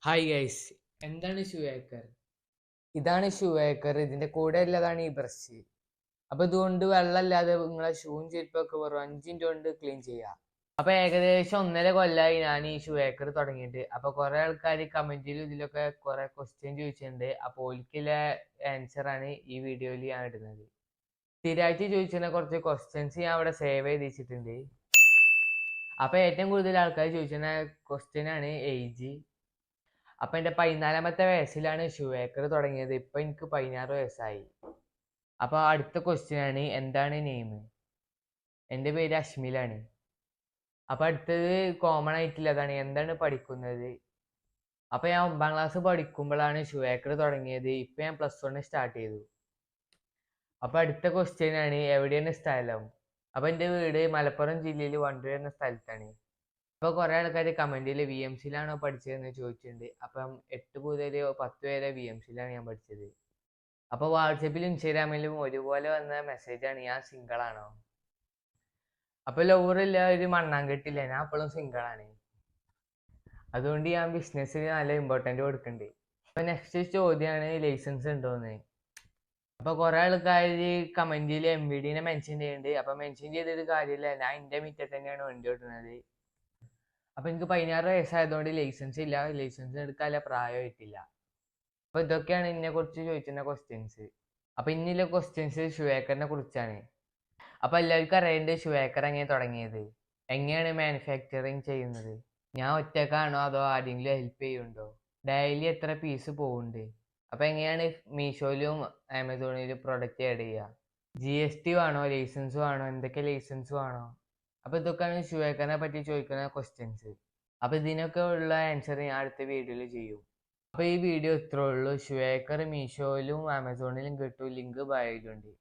Hi guys, എന്താണ് shoe acre? ഇതാണ് shoe acre. ഇതിന്റെ കൂടെ ഉള്ളതാണ് ഈ ബ്രഷ്. അപ്പൊ ഇതുകൊണ്ട് വെള്ളമില്ലാതെ നിങ്ങളെ ഷൂവും ചെരുപ്പൊക്കെ വെറും 5 മിനിറ്റ് കൊണ്ട് ക്ലീൻ ചെയ്യാം. അപ്പൊ ഏകദേശം 1.5 കൊല്ലമായി ഞാൻ ഈ ഷൂ ഏക്കർ തുടങ്ങിയിട്ട്. അപ്പൊ കുറെ ആൾക്കാർ കമന്റിലും ഇതിലൊക്കെ കുറെ ക്വസ്റ്റ്യൻ ചോദിച്ചിട്ടുണ്ട്. അപ്പൊ ഓൽക്കുള്ള ആൻസർ ആണ് ഈ വീഡിയോയിൽ ഞാൻ ഇടുന്നത്. സ്ഥിരമായിട്ട് ചോദിച്ചിരുന്ന കുറച്ച് ക്വസ്റ്റ്യൻസ് ഞാൻ അവിടെ സേവ് ചെയ്ത് വെച്ചിട്ടുണ്ട്. അപ്പൊ ഏറ്റവും കൂടുതൽ ആൾക്കാർ ചോദിച്ചിരുന്ന ക്വസ്റ്റ്യൻ ആണ് ഏജ്. അപ്പൊ എന്റെ 14-മത്തെ വയസ്സിലാണ് ഷൂ ഏക്കർ തുടങ്ങിയത്. ഇപ്പൊ എനിക്ക് 16 വയസ്സായി. അപ്പൊ അടുത്ത ക്വസ്റ്റ്യൻ ആണ്, എന്താണ് നെയിം? എൻ്റെ പേര് അശ്മിലാണ്. അപ്പൊ അടുത്തത് കോമൺ ആയിട്ടുള്ളതാണ്, എന്താണ് പഠിക്കുന്നത്? അപ്പൊ ഞാൻ 9ാം ക്ലാസ് പഠിക്കുമ്പോഴാണ് ഷൂ ഏക്കർ തുടങ്ങിയത്. ഇപ്പൊ ഞാൻ +1 സ്റ്റാർട്ട് ചെയ്തു. അപ്പൊ അടുത്ത ക്വസ്റ്റ്യൻ ആണ്, എവിടെയാണ് സ്ഥലം? അപ്പൊ എൻ്റെ വീട് മലപ്പുറം ജില്ലയിൽ വണ്ടൂർ എന്ന സ്ഥലത്താണ്. അപ്പൊ കുറെ ആൾക്കാർ കമന്റിൽ VMCയിലാണോ പഠിച്ചതെന്ന് ചോദിച്ചിട്ടുണ്ട്. അപ്പം 8 മുതൽ 10 വരെ VMCയിലാണ് ഞാൻ പഠിച്ചത്. അപ്പൊ വാട്സപ്പിലും ഇൻസ്റ്റാഗ്രാമിലും ഒരുപോലെ വന്ന മെസ്സേജാണ്, ഞാൻ സിംഗിൾ ആണോ? അപ്പൊ ലവറില്ല, ഒരു മണ്ണാങ്കെട്ടില്ല, ഞാൻ അപ്പോഴും സിംഗിൾ ആണ്. അതുകൊണ്ട് ഞാൻ ബിസിനസ്സിന് നല്ല ഇമ്പോർട്ടന്റ് കൊടുക്കുന്നുണ്ട്. അപ്പൊ നെക്സ്റ്റ് ചോദ്യമാണ്, ലൈസൻസ് ഉണ്ടോന്ന്. അപ്പൊ കുറെ ആൾക്കാർ കമന്റിൽ MVDനെ മെൻഷൻ ചെയ്യുന്നുണ്ട്. അപ്പൊ മെൻഷൻ ചെയ്തിട്ട് കാര്യമില്ല, ഞാൻ എൻ്റെ മുറ്റത്ത് തന്നെയാണ് വണ്ടി ഓടുന്നത്. അപ്പൊ എനിക്ക് 16 വയസ്സായതുകൊണ്ട് ലൈസൻസ് ഇല്ല, ലൈസൻസ് എടുക്കാനുള്ള പ്രായമായിട്ടില്ല. അപ്പൊ ഇതൊക്കെയാണ് ഇതിനെ കുറിച്ച് ചോദിക്കുന്ന ക്വസ്റ്റ്യൻസ്. അപ്പൊ ഇനിയുള്ള ക്വസ്റ്റ്യൻസ് ഷൂ ഏക്കറിനെ കുറിച്ചാണ്. അപ്പൊ എല്ലാവർക്കും അറിയേണ്ടത് ഷൂ ഏക്കർ എങ്ങനെ തുടങ്ങിയത്, എങ്ങനെയാണ് മാനുഫാക്ചറിങ് ചെയ്യുന്നത്, ഞാൻ ഒറ്റക്കാണോ അതോ ആരെങ്കിലും ഹെൽപ്പ് ചെയ്യുന്നുണ്ടോ, ഡെയിലി എത്ര പീസ് പോകുന്നുണ്ട്, അപ്പൊ എങ്ങനെയാണ് മീഷോയിലും ആമസോണിലും പ്രൊഡക്റ്റ് ആഡ് ചെയ്യുക, GST വേണോ, ലൈസൻസ് വേണോ, എന്തൊക്കെ ലൈസൻസ് വേണോ. അപ്പൊ ഇതൊക്കെയാണ് ഷൂ ഏക്കറിനെ പറ്റി ചോദിക്കുന്ന ക്വസ്റ്റ്യൻസ്. അപ്പൊ ഇതിനൊക്കെ ഉള്ള ആൻസർ ഞാൻ അടുത്ത വീഡിയോയിൽ ചെയ്യും. അപ്പൊ ഈ വീഡിയോ ഇത്രേ ഉള്ളൂ. ഷൂ ഏക്കർ മീഷോയിലും ആമസോണിലും കിട്ടും, ലിങ്ക് ബയോയിലുണ്ട്.